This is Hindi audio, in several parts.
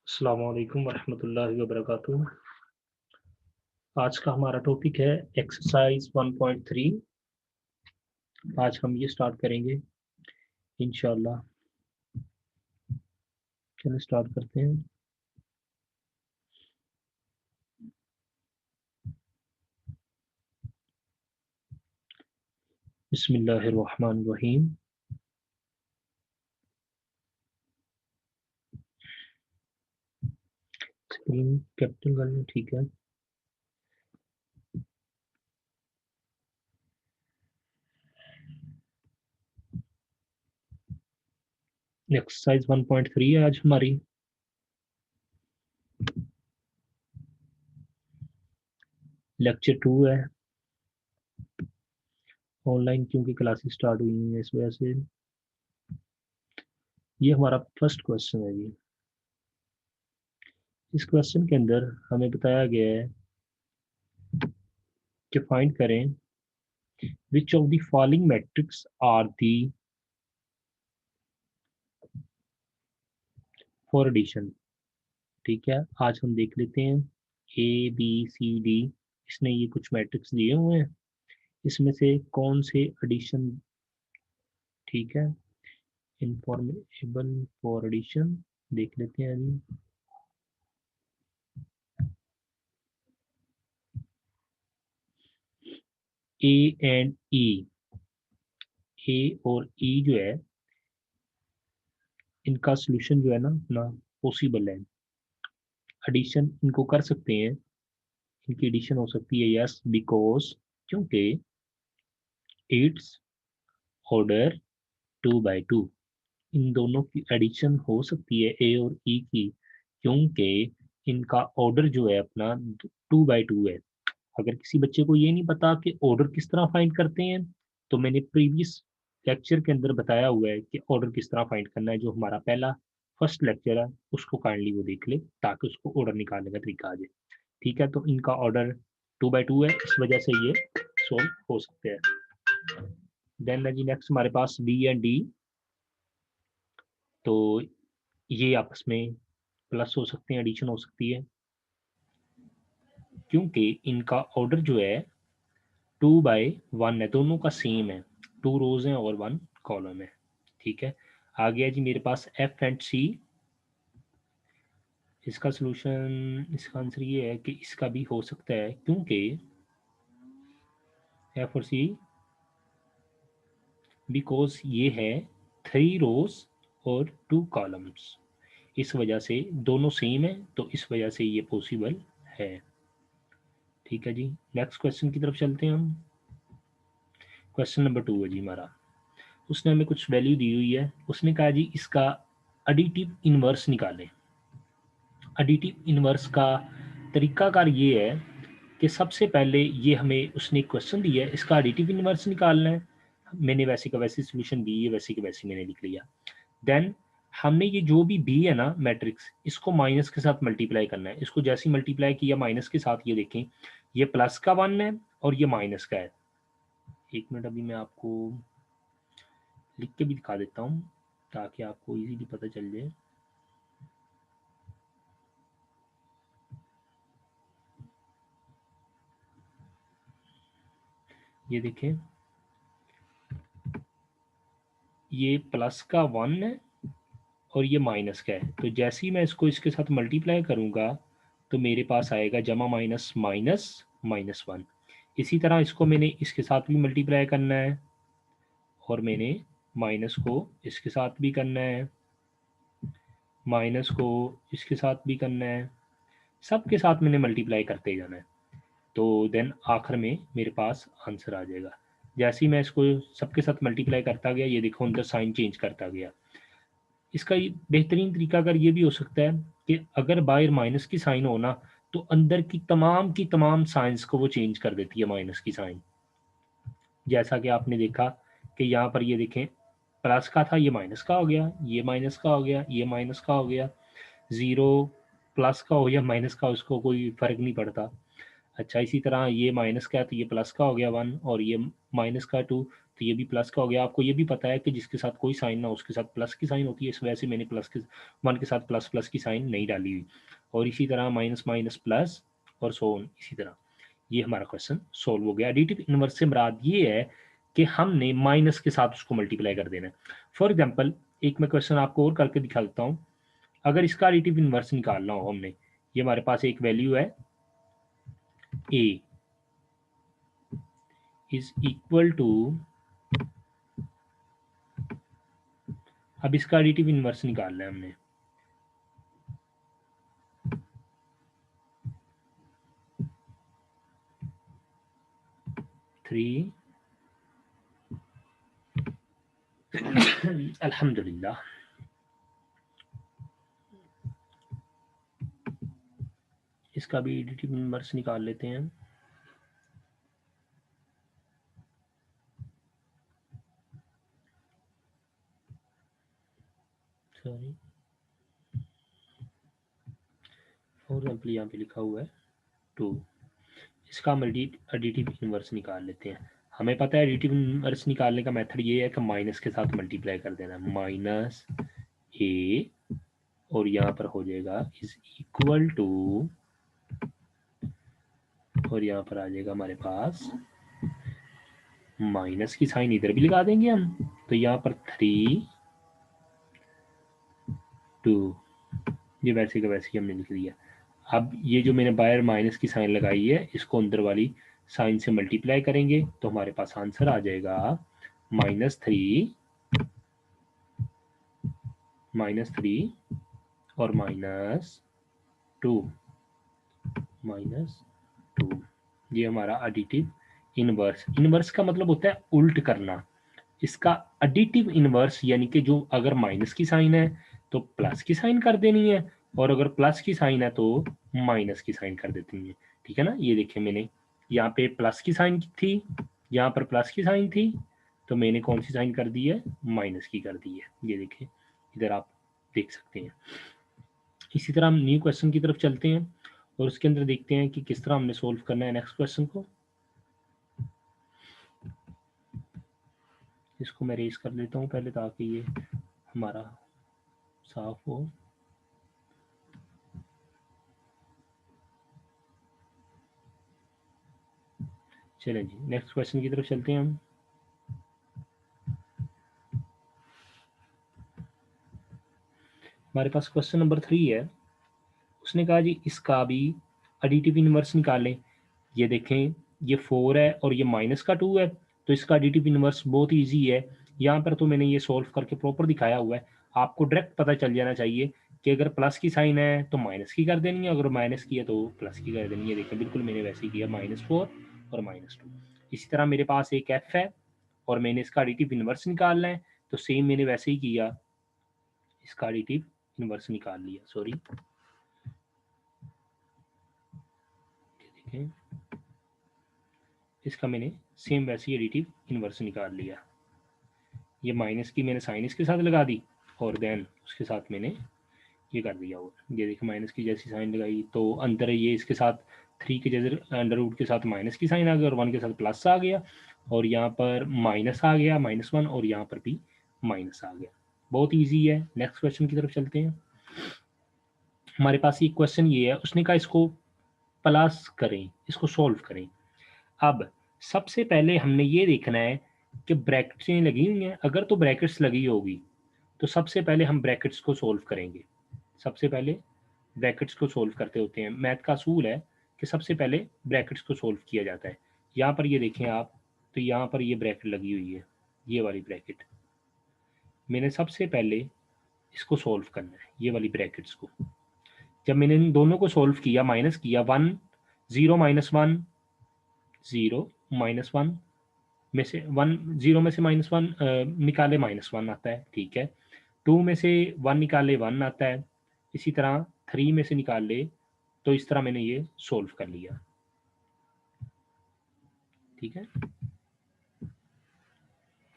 अस्सलाम वालेकुम वरहमतुल्लाहि वबरकातुहू। आज का हमारा टॉपिक है एक्सरसाइज 1.3। आज हम ये स्टार्ट करेंगे इंशाल्लाह। चलो स्टार्ट करते हैं। बिस्मिल्लाहिर्रहमानिर्रहीम। स्क्रीन कैपिटल कर लें, ठीक है। एक्सरसाइज 1.3 है आज हमारी। लेक्चर 2 है। ऑनलाइन क्योंकि क्लासेस स्टार्ट हुई हैं इस वजह से। ये हमारा फर्स्ट क्वेश्चन है जी। इस क्वेश्चन के अंदर हमें बताया गया है कि फाइंड करें which of the following matrix are the for addition. ठीक है, आज हम देख लेते हैं ए बी सी डी। इसने ये कुछ मैट्रिक्स दिए हुए हैं, इसमें से कौन से एडिशन ठीक है, इंफॉर्मेबल फॉर एडिशन। देख लेते हैं अभी। ए एंड ई, ए और ई जो है इनका सोल्यूशन जो है ना अपना पॉसिबल है। एडिशन इनको कर सकते हैं, इनकी एडिशन हो सकती है यस, बिकॉज क्योंकि इट्स ऑर्डर 2/2। इन दोनों की एडिशन हो सकती है ए और ई की, क्योंकि इनका ऑर्डर जो है अपना 2/2 है। अगर किसी बच्चे को ये नहीं पता कि ऑर्डर किस तरह फाइंड करते हैं, तो मैंने प्रीवियस लेक्चर के अंदर बताया हुआ है कि ऑर्डर किस तरह फाइंड करना है। जो हमारा पहला फर्स्ट लेक्चर है उसको काइंडली वो देख ले, ताकि उसको ऑर्डर निकालने का तरीका आ जाए। ठीक है, तो इनका ऑर्डर 2/2 है, इस वजह से ये सोल्व हो सकते हैं। देन है जी नेक्स्ट हमारे पास बी एंड डी। तो ये आपस में प्लस हो सकते हैं, एडिशन हो सकती है, क्योंकि इनका ऑर्डर जो है 2/1 है, दोनों का सेम है। 2 रोज हैं और 1 कॉलम है। ठीक है, आ गया जी मेरे पास एफ एंड सी। इसका सोल्यूशन, इसका आंसर ये है कि इसका भी हो सकता है, क्योंकि एफ और सी बिकॉज ये है 3 रोज और 2 कॉलम्स, इस वजह से दोनों सेम है, तो इस वजह से ये पॉसिबल है। ठीक है जी, नेक्स्ट क्वेश्चन की तरफ चलते हैं हम। क्वेश्चन नंबर 2 है जी हमारा। उसने हमें कुछ वैल्यू दी हुई है, उसने कहा जी इसका एडिटिव इनवर्स निकालें। एडिटिव इनवर्स का तरीकाकार ये है कि सबसे पहले ये हमें उसने एक क्वेश्चन दिया है, इसका एडिटिव इनवर्स निकालना है। मैंने वैसे का वैसे सोल्यूशन दी है, वैसे का वैसे मैंने लिख लिया। देन हमने ये जो भी बी है ना मैट्रिक्स, इसको माइनस के साथ मल्टीप्लाई करना है। इसको जैसे मल्टीप्लाई किया माइनस के साथ, ये देखें ये प्लस का 1 है और ये माइनस का है। एक मिनट, अभी मैं आपको लिख के भी दिखा देता हूँ ताकि आपको इजीली पता चल जाए। ये देखें, ये प्लस का 1 है और ये माइनस का है, तो जैसे ही मैं इसको इसके साथ मल्टीप्लाई करूंगा तो मेरे पास आएगा जमा माइनस माइनस -1। इसी तरह इसको मैंने इसके साथ भी मल्टीप्लाई करना है और मैंने माइनस को इसके साथ भी करना है, माइनस को इसके साथ भी करना है, सबके साथ मैंने मल्टीप्लाई करते जाना है। तो देन आखिर में मेरे पास आंसर आ जाएगा। जैसे ही मैं इसको सबके साथ मल्टीप्लाई करता गया, ये देखो उनका साइन चेंज करता गया। इसका बेहतरीन तरीका अगर ये भी हो सकता है कि अगर बाहर माइनस की साइन हो ना, तो अंदर की तमाम साइंस को वो चेंज कर देती है माइनस की साइन। जैसा कि आपने देखा कि यहाँ पर ये देखें, प्लस का था ये माइनस का हो गया, ये माइनस का हो गया, ये माइनस का हो गया। ज़ीरो प्लस का हो या माइनस का, उसको कोई फ़र्क नहीं पड़ता। अच्छा, इसी तरह ये माइनस का है तो ये प्लस का हो गया 1, और ये माइनस का 2, तो ये भी प्लस का हो गया। आपको ये भी पता है कि जिसके साथ कोई साइन ना उसके साथ प्लस की साइन होती है, इस वजह से मैंने प्लस के 1 के साथ प्लस प्लस की साइन नहीं डाली हुई। और इसी तरह माइनस माइनस प्लस और सो ऑन इसी तरह। ये हमारा क्वेश्चन सोल्व हो गया। एडिटिव इनवर्स से मुराद ये है कि हमने माइनस के साथ उसको मल्टीप्लाई कर देना है। फॉर एग्जाम्पल एक मैं क्वेश्चन आपको और करके दिखा देता हूँ। अगर इसका एडिटिव इनवर्स निकालना हो हमने, ये हमारे पास एक वैल्यू है a इज इक्वल टू, अब इसका एडिटिव इनवर्स निकालना है हमने। थ्री अल्हम्दुलिल्लाह। इसका भी एडिटिव इनवर्स निकाल लेते हैं। सॉरी, फॉर एग्जाम्पल यहाँ पे लिखा हुआ है 2। इसका हम एडिटिव इनवर्स निकाल लेते हैं। हमें पता है एडिटिव इनवर्स निकालने का मेथड ये है कि माइनस के साथ मल्टीप्लाई कर देना, माइनस ए और यहाँ पर हो जाएगा इज इक्वल टू, और यहाँ पर आ जाएगा हमारे पास माइनस की साइन इधर भी लगा देंगे हम, तो यहाँ पर 3 2, ये वैसे का वैसे ही हमने लिख दिया। अब ये जो मैंने बाहर माइनस की साइन लगाई है इसको अंदर वाली साइन से मल्टीप्लाई करेंगे तो हमारे पास आंसर आ जाएगा -3 और -2 -2। ये हमारा एडिटिव इनवर्स। इनवर्स का मतलब होता है उल्ट करना। इसका एडिटिव इनवर्स यानी कि जो अगर माइनस की साइन है तो प्लस की साइन कर देनी है, और अगर प्लस की साइन है तो माइनस की साइन कर देती है। ठीक है ना। ये देखिए मैंने यहाँ पे प्लस की साइन थी, यहाँ पर प्लस की साइन थी, तो मैंने कौन सी साइन कर दी है, माइनस की कर दी है। ये देखिए इधर आप देख सकते हैं। इसी तरह हम न्यू क्वेश्चन की तरफ चलते हैं और उसके अंदर देखते हैं कि किस तरह हमने सोल्व करना है नेक्स्ट क्वेश्चन को। इसको मैं रेज कर लेता हूँ पहले ताकि ये हमारा साफ हो। चलें जी नेक्स्ट क्वेश्चन की तरफ चलते हैं हम। हमारे पास क्वेश्चन नंबर 3 है। उसने कहा जी इसका भी एडिटिव इनवर्स निकालें। ये देखें ये 4 है और ये माइनस का 2 है, तो इसका एडिटिव इनवर्स बहुत ईजी है। यहाँ पर तो मैंने ये सॉल्व करके प्रॉपर दिखाया हुआ है। आपको डायरेक्ट पता चल जाना चाहिए कि अगर प्लस की साइन है तो माइनस की कर देनी है, अगर माइनस की है तो प्लस की कर देनी है। देखें बिल्कुल मैंने वैसे ही किया, -4 और -2। इसी तरह मेरे पास एक एफ है और मैंने इसका एडिटिव इनवर्स निकालना है, तो सेम मैंने वैसे ही किया, इसका एडिटिव इनवर्स निकाल लिया। सॉरी, देखें इसका मैंने सेम वैसे ही एडिटिव इनवर्स निकाल लिया। ये माइनस की मैंने साइन इसके साथ लगा दी और देन उसके साथ मैंने ये कर दिया। और ये देखिए माइनस की जैसी साइन लगाई तो अंदर ये इसके साथ 3 के जैसे अंडर रूट के साथ माइनस की साइन आ गई और 1 के साथ प्लस आ गया, और यहाँ पर माइनस आ गया -1, और यहाँ पर भी माइनस आ गया। बहुत ईजी है। नेक्स्ट क्वेश्चन की तरफ चलते हैं। हमारे पास एक क्वेश्चन ये है, उसने कहा इसको प्लस करें, इसको सॉल्व करें। अब सबसे पहले हमने ये देखना है कि ब्रैकेट्स लगी हुई हैं। अगर तो ब्रैकेट्स लगी होगी तो सबसे पहले हम ब्रैकेट्स को सोल्व करेंगे। सबसे पहले ब्रैकेट्स को सोल्व करते होते हैं। मैथ का असूल है कि सबसे पहले ब्रैकेट्स को सोल्व किया जाता है। यहाँ पर ये देखें आप, तो यहाँ पर ये ब्रैकेट लगी हुई है, ये वाली ब्रैकेट। मैंने सबसे पहले इसको सोल्व करना है, ये वाली ब्रैकेट्स को। जब मैंने इन दोनों को सोल्व किया, माइनस किया, 1 0 -1 0 -1 में से 1 0 में से -1 निकाले -1 आता है। ठीक है। 2 में से 1 निकाले 1 आता है। इसी तरह 3 में से निकाल ले, तो इस तरह मैंने ये सोल्व कर लिया। ठीक है।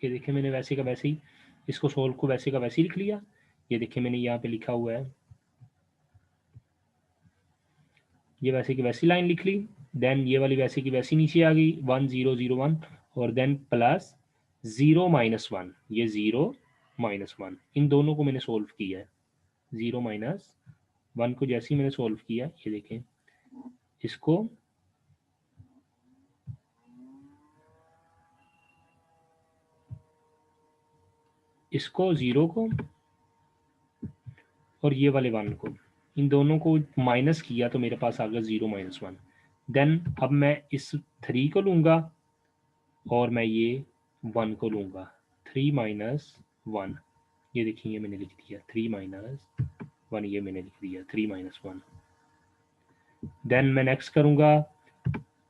ये देखिए मैंने वैसे का वैसे ही इसको सोल्व को वैसे का वैसे ही लिख लिया। ये देखिए मैंने यहाँ पे लिखा हुआ है, ये वैसे की वैसी लाइन लिख ली। देन ये वाली वैसे की वैसी नीचे आ गई 1 0 0 1, और देन प्लस 0 माइनस वन, ये 0 माइनस वन, इन दोनों को मैंने सोल्व किया है। 0 माइनस वन को जैसे ही मैंने सोल्व किया, ये देखें, इसको इसको 0 को और ये वाले 1 को, इन दोनों को माइनस किया तो मेरे पास आ गया 0 माइनस वन। देन अब मैं इस 3 को लूँगा और मैं ये 1 को लूँगा। 3 माइनस वन, ये देखिए, ये मैंने लिख दिया 3 माइनस वन, ये मैंने लिख दिया 3 माइनस वन। देन मैं नेक्स्ट करूँगा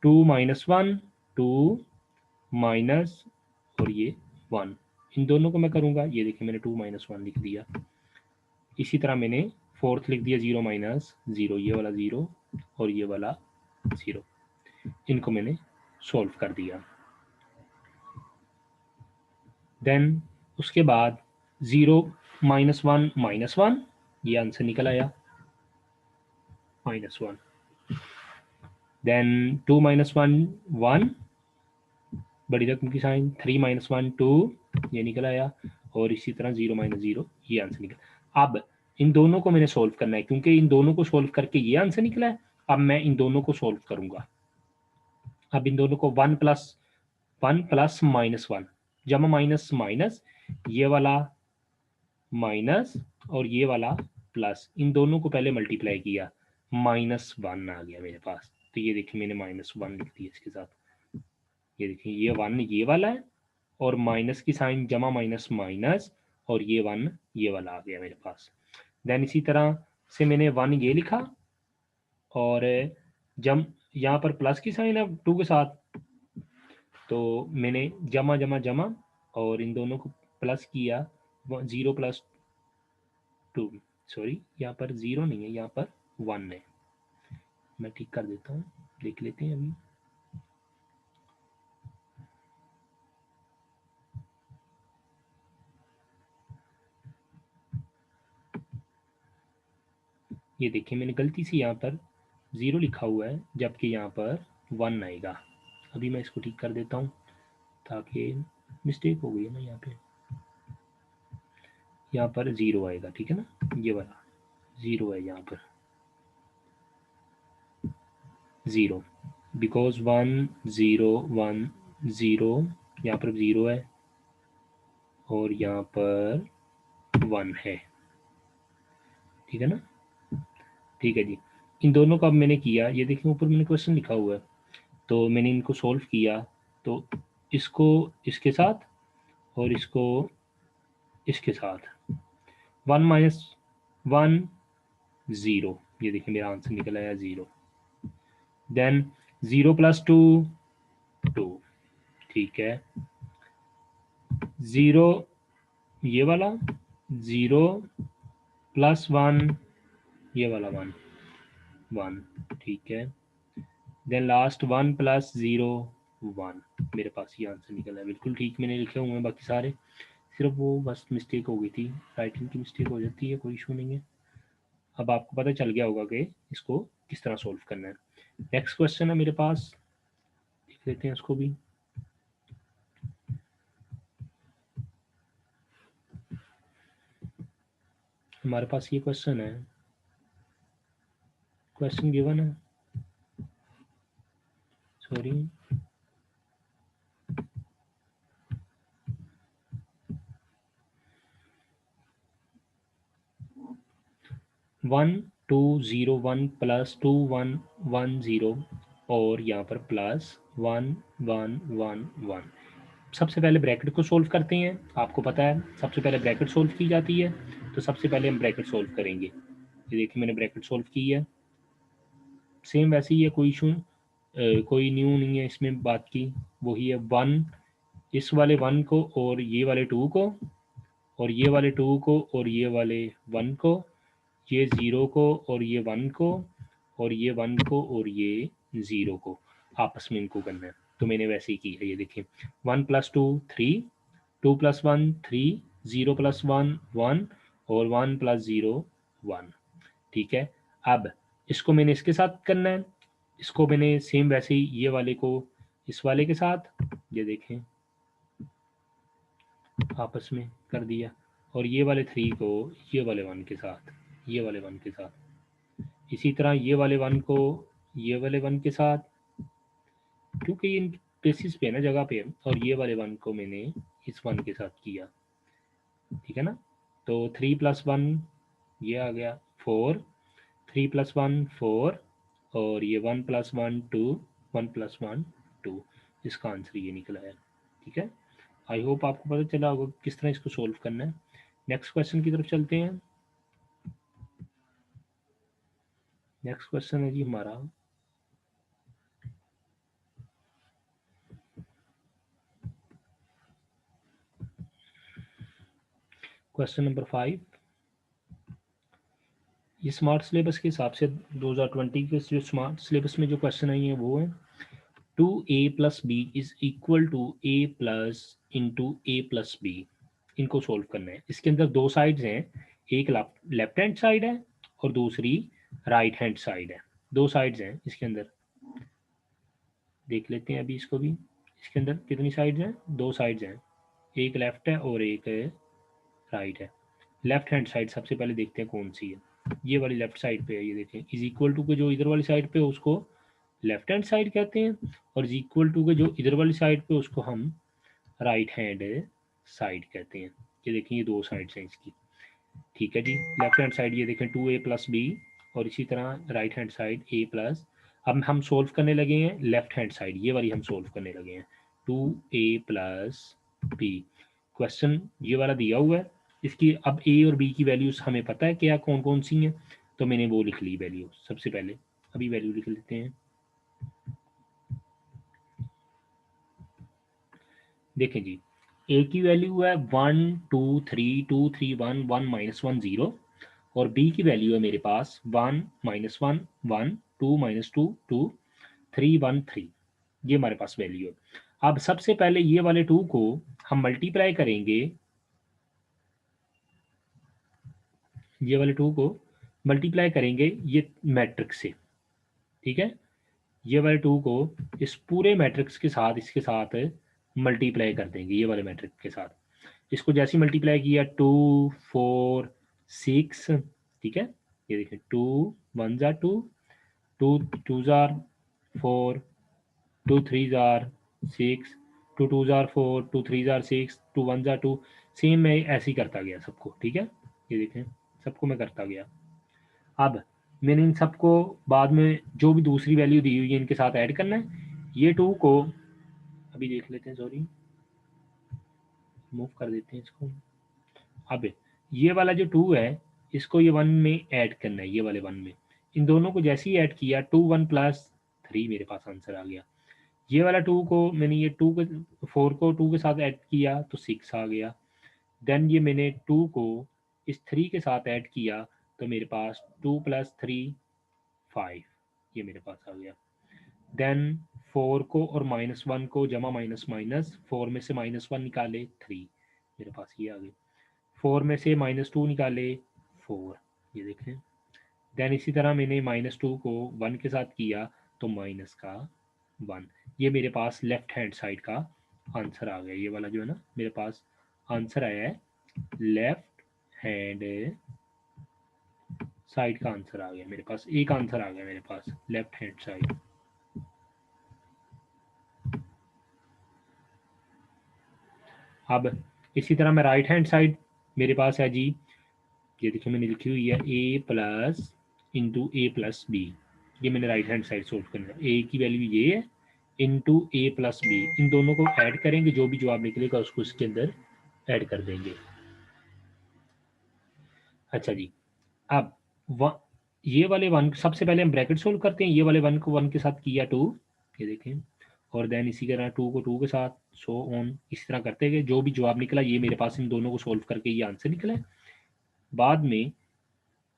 2 माइनस वन, 2 माइनस और ये 1, इन दोनों को मैं करूँगा, ये देखिए मैंने 2 माइनस वन लिख दिया। इसी तरह मैंने फोर्थ लिख दिया 0 माइनस 0, ये वाला 0 और ये वाला 0, इनको मैंने सॉल्व कर दिया। देन उसके बाद 0 माइनस वन, ये आंसर निकल आया -1। देन 2 माइनस वन, बड़ी रकम की साइन, 3 माइनस वन 2, ये निकल आया, और इसी तरह 0 माइनस 0, ये आंसर निकला। अब इन दोनों को मैंने सोल्व करना है, क्योंकि इन दोनों को सोल्व करके ये आंसर निकला है। अब मैं इन दोनों को सोल्व करूंगा। अब इन दोनों को 1 प्लस माइनस वन, जमा माइनस माइनस, ये वाला माइनस और ये वाला प्लस, इन दोनों को पहले मल्टीप्लाई किया, -1 आ गया मेरे पास। तो ये देखिए मैंने -1 लिख दिया इसके साथ। ये देखिए, ये 1 ये वाला है और माइनस की साइन, जमा माइनस माइनस, और ये 1 ये वाला आ गया मेरे पास। देन इसी तरह से मैंने 1 ये लिखा, और जम यहाँ पर प्लस की साइन है 2 के साथ, तो मैंने जमा जमा जमा और इन दोनों को प्लस किया, 0 प्लस 2, सॉरी यहाँ पर 0 नहीं है, यहाँ पर 1 है। मैं ठीक कर देता हूँ, देख लेते हैं अभी। ये देखिए मैंने गलती से यहाँ पर 0 लिखा हुआ है, जबकि यहाँ पर 1 आएगा। अभी मैं इसको ठीक कर देता हूँ, ताकि मिस्टेक हो गई है ना, यहाँ पर 0 आएगा, ठीक है ना, ये वाला 0 है यहाँ पर 0, बिकॉज 1 0 1 0, यहाँ पर 0 है और यहाँ पर 1 है, ठीक है ना। ठीक है जी, इन दोनों का अब मैंने किया, ये देखिए ऊपर मैंने क्वेश्चन लिखा हुआ है, तो मैंने इनको सोल्व किया, तो इसको इसके साथ और इसको इसके साथ, 1 माइनस वन 0, ये देखिए मेरा आंसर निकल आया 0। देन 0 प्लस 2 2, ठीक है, 0 ये वाला, 0 प्लस 1 ये वाला 1 1, ठीक है। देन लास्ट 1 प्लस 0 1, मेरे पास ये आंसर निकला है। बिल्कुल ठीक मैंने लिखे हुए हैं बाकी सारे, सिर्फ वो बस मिस्टेक हो गई थी, राइटिंग की मिस्टेक हो जाती है, कोई इशू नहीं है। अब आपको पता चल गया होगा कि इसको किस तरह सोल्व करना है। नेक्स्ट क्वेश्चन है मेरे पास, देख लेते हैं उसको भी। हमारे पास ये क्वेश्चन है, क्वेश्चन गिवन है, sorry, one two zero one plus 2 1 1 0, और यहाँ पर प्लस 1 1 1 1। सबसे पहले ब्रैकेट को सोल्व करते हैं, आपको पता है सबसे पहले ब्रैकेट सोल्व की जाती है, तो सबसे पहले हम ब्रैकेट सोल्व करेंगे। ये देखिए मैंने ब्रैकेट सोल्व की है, सेम वैसे ही है, कोई इशू कोई न्यू नहीं है इसमें बात की, वही है 1, इस वाले 1 को और ये वाले 2 को, और ये वाले 2 को और ये वाले 1 को, ये 0 को और ये 1 को, और ये 1 को और ये 0 को, आपस में इनको करना है। तो मैंने वैसे ही की है, ये देखिए 1 प्लस 2 3, 2 प्लस 1 3, 0 प्लस 1 1, और 1 प्लस 0 1, ठीक है। अब इसको मैंने इसके साथ करना है, इसको मैंने सेम वैसे ही ये वाले को इस वाले के साथ, ये देखें आपस में कर दिया, और ये वाले 3 को ये वाले 1 के साथ, ये वाले 1 के साथ, इसी तरह ये वाले 1 को ये वाले 1 के साथ, क्योंकि इन बेसिस पे ना जगह पे, और ये वाले 1 को मैंने इस 1 के साथ किया, ठीक है ना। तो 3 + 1 ये आ गया 4, 3 + 1 4, और ये 1 + 1 2, 1 + 1 2, इसका आंसर ये निकला है, ठीक है। आई होप आपको पता चला होगा किस तरह इसको सोल्व करना है। नेक्स्ट क्वेश्चन की तरफ चलते हैं। नेक्स्ट क्वेश्चन है जी हमारा क्वेश्चन नंबर 5। ये स्मार्ट सिलेबस के हिसाब से 2020 के जो स्मार्ट सिलेबस में जो क्वेश्चन आई है वो है 2a + b is equal to a plus into a + b। इनको सोल्व करना है। इसके अंदर दो साइड्स हैं, एक लेफ्ट हैंड साइड है और दूसरी राइट हैंड साइड है। दो साइड्स हैं इसके अंदर, देख लेते हैं अभी इसको भी। इसके अंदर कितनी साइड्स हैं? दो साइड्स हैं, एक लेफ्ट है और एक राइट है। लेफ्ट हैंड साइड सबसे पहले देखते हैं कौन सी है। ये वाली लेफ्ट साइड पे है, ये देखें। इज इक्वल टू के जो इधर वाली साइड पे है उसको लेफ्ट हैंड साइड कहते हैं, और इज इक्वल टू के जो इधर वाली साइड पे उसको हम राइट हैंड साइड कहते हैं। ये देखें, ये दो साइड्स हैं इसकी, ठीक है जी। लेफ्ट हैंड साइड ये देखें 2a + b, और इसी तरह right hand side a plus. अब हम सोल्व करने लगे हैं लेफ्ट हैंड साइड, ये वाली हम सोल्व करने लगे हैं 2a + b। क्वेश्चन ये वाला दिया हुआ है, इसकी अब a और b की वैल्यूज हमें पता है क्या कौन कौन सी हैं, तो मैंने वो लिख ली वैल्यू। सबसे पहले अभी वैल्यू लिख लेते हैं। देखें जी, a की वैल्यू है 1 2 3 2 3 1 1 -1 0, और b की वैल्यू है मेरे पास 1 -1 1 2 -2 2 3 1 3। ये हमारे पास वैल्यू है। अब सबसे पहले ये वाले 2 को हम मल्टीप्लाई करेंगे, ये वाले 2 को मल्टीप्लाई करेंगे ये मैट्रिक्स से, ठीक है। ये वाले 2 को इस पूरे मैट्रिक्स के साथ, इसके साथ मल्टीप्लाई कर देंगे, ये वाले मैट्रिक्स के साथ। इसको जैसे ही मल्टीप्लाई किया 2 4 6, ठीक है। ये देखिए 2 1 jar 2, 2 2 jar 4, 2 3 jar 6, 2 2 jar 4, 2 3 jar 6, 2 1 jar 2। Same मैं ऐसे ही करता गया सबको, ठीक है। ये देखें, सबको मैं करता गया। अब मैंने इन सबको बाद में जो भी दूसरी वैल्यू दी हुई है इनके साथ ऐड करना है। ये 2 को अभी देख लेते हैं, सॉरी मूव कर देते हैं इसको। अब ये वाला जो 2 है इसको ये 1 में ऐड करना है, ये वाले 1 में। इन दोनों को जैसे ही ऐड किया 2 1 + 3 मेरे पास आंसर आ गया। ये वाला 2 को मैंने ये 2 को 4 को 2 के साथ ऐड किया तो 6 आ गया। देन ये मैंने 2 को इस 3 के साथ ऐड किया तो मेरे पास 2 + 3 5, ये मेरे पास आ गया। देन 4 को और -1 को जमा माइनस माइनस, 4 में से -1 निकाले 3, मेरे पास ये आ गए। 4 में से -2 निकाले 4, ये देखें। देन इसी तरह मैंने -2 को 1 के साथ किया तो माइनस का 1। ये मेरे पास लेफ्ट हैंड साइड का आंसर आ गया। ये वाला जो है ना मेरे पास आंसर आया है, लेफ्ट हैंड साइड का आंसर आ गया मेरे पास। एक आंसर आ गया मेरे पास लेफ्ट हैंड साइड। अब इसी तरह मैं राइट हैंड साइड मेरे पास है जी, ये देखिए मैंने लिखी हुई है a + b। ये मैंने राइट हैंड साइड सोल्व करना है। a की वैल्यू ये है इंटू a + b। इन दोनों को ऐड करेंगे, जो भी जवाब निकलेगा उसको इसके अंदर ऐड कर देंगे। अच्छा जी, अब ये वाले 1 सबसे पहले हम ब्रैकेट सोल्व करते हैं। ये वाले 1 को 1 के साथ किया 2, ये देखें, और देन इसी तरह 2 को 2 के साथ, सो ऑन इस तरह करते गए। जो भी जवाब निकला ये मेरे पास इन दोनों को सोल्व करके ये आंसर निकला है। बाद में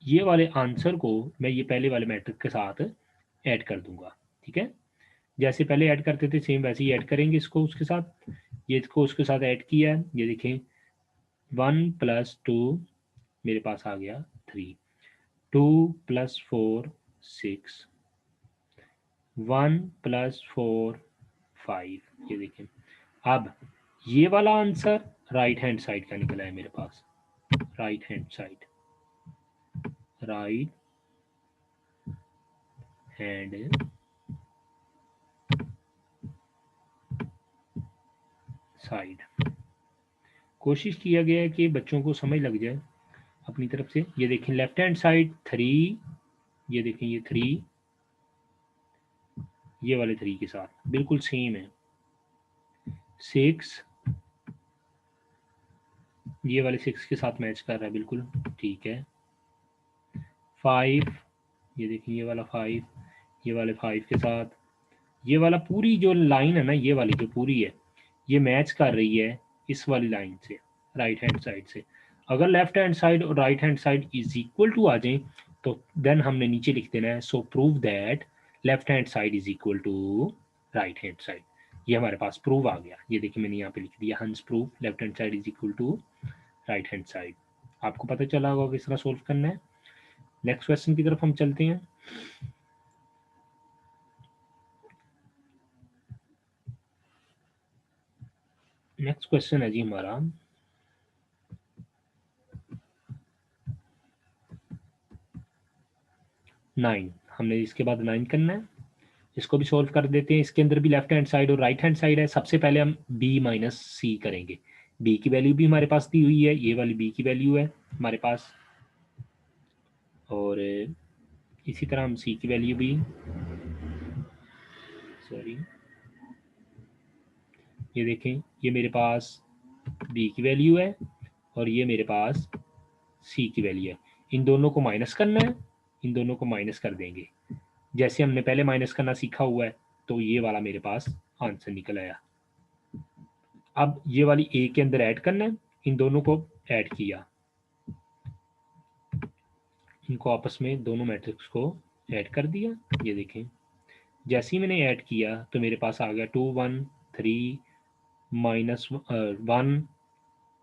ये वाले आंसर को मैं ये पहले वाले मैट्रिक के साथ ऐड कर दूंगा, ठीक है। जैसे पहले ऐड करते थे सेम वैसे ही ऐड करेंगे इसको उसके साथ। ये इसको उसके साथ ऐड किया है, ये देखें 1 + 2 मेरे पास आ गया 3, 2 + 4 6, 1 + 4 5, ये देखें। अब ये वाला आंसर राइट हैंड साइड का निकला है मेरे पास, right hand side, right hand side. कोशिश किया गया है कि बच्चों को समझ लग जाए अपनी तरफ से। ये देखें लेफ्ट हैंड साइड 3, ये देखें ये 3 ये वाले 3 के साथ बिल्कुल सेम है। 6 ये वाले 6 के साथ मैच कर रहा है बिल्कुल ठीक है। 5 ये देखिए ये वाला 5 ये वाले 5 के साथ, ये वाला पूरी जो लाइन है ना, ये वाली जो पूरी है ये मैच कर रही है इस वाली लाइन से, राइट हैंड साइड से। अगर लेफ्ट हैंड साइड और right hand side is equal to आ जाए तो देन हमने नीचे लिख देना है so prove that left hand side is equal to right hand side. ये हमारे पास प्रूव आ गया। ये देखिए मैंने यहाँ पे लिख दिया hence prove left hand side is equal to right hand side. आपको पता चला होगा किस तरह सोल्व करना है। नेक्स्ट क्वेश्चन की तरफ हम चलते हैं। नेक्स्ट क्वेश्चन है जी हमारा 9। हमने इसके बाद 9 करना है, इसको भी सॉल्व कर देते हैं। इसके अंदर भी लेफ्ट हैंड साइड और राइट हैंड साइड है। सबसे पहले हम b माइनस सी करेंगे। b की वैल्यू भी हमारे पास दी हुई है, ये वाली b की वैल्यू है हमारे पास, और इसी तरह हम c की वैल्यू भी, सॉरी ये देखें ये मेरे पास b की वैल्यू है और ये मेरे पास c की वैल्यू है। इन दोनों को माइनस करना है, इन दोनों को माइनस कर देंगे जैसे हमने पहले माइनस करना सीखा हुआ है। तो ये वाला मेरे पास आंसर निकल आया। अब ये वाली ए के अंदर ऐड करना है, इन दोनों को ऐड किया, इनको आपस में दोनों मैट्रिक्स को ऐड कर दिया। ये देखें जैसे ही मैंने ऐड किया तो मेरे पास आ गया 2 1 3 माइनस 1